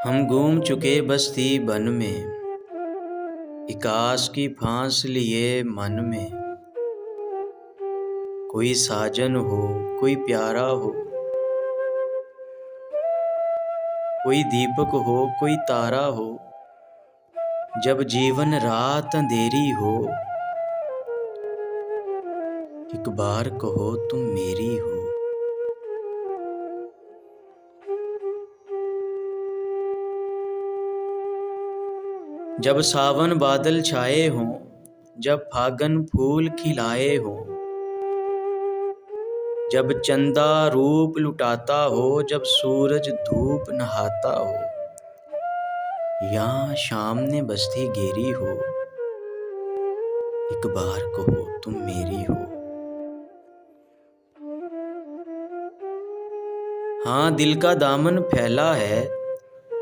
हम घूम चुके बस्ती बन में, एक आस की फांस लिए मन में। कोई साजन हो, कोई प्यारा हो, कोई दीपक हो, कोई तारा हो। जब जीवन रात अंधेरी हो, एक बार कहो तुम मेरी हो। जब सावन बादल छाए हों, जब फागन फूल खिलाए हों, जब चंदा रूप लुटाता हो, जब सूरज धूप नहाता हो, यहाँ शाम ने बस्ती घेरी हो, एक बार कहो तुम मेरी हो। हाँ, दिल का दामन फैला है,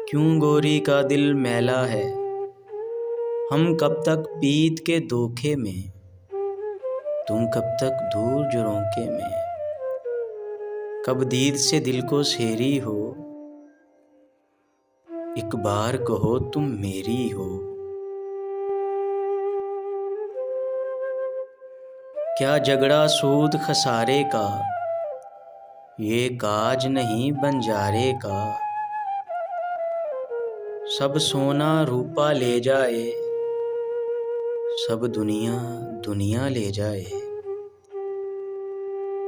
क्यों गोरी का दिल मैला है। हम कब तक पीत के धोखे में, तुम कब तक दूर झरोखे में। कब दीद से दिल को सेरी हो, एक बार कहो तुम मेरी हो। क्या झगड़ा सूद खसारे का, ये काज नहीं बंजारे का। सब सोना रूपा ले जाए, सब दुनिया दुनिया ले जाए।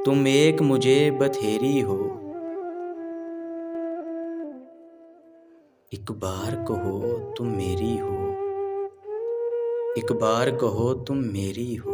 तुम एक मुझे बथेरी हो, एक बार कहो तुम मेरी हो, एक बार कहो तुम मेरी हो।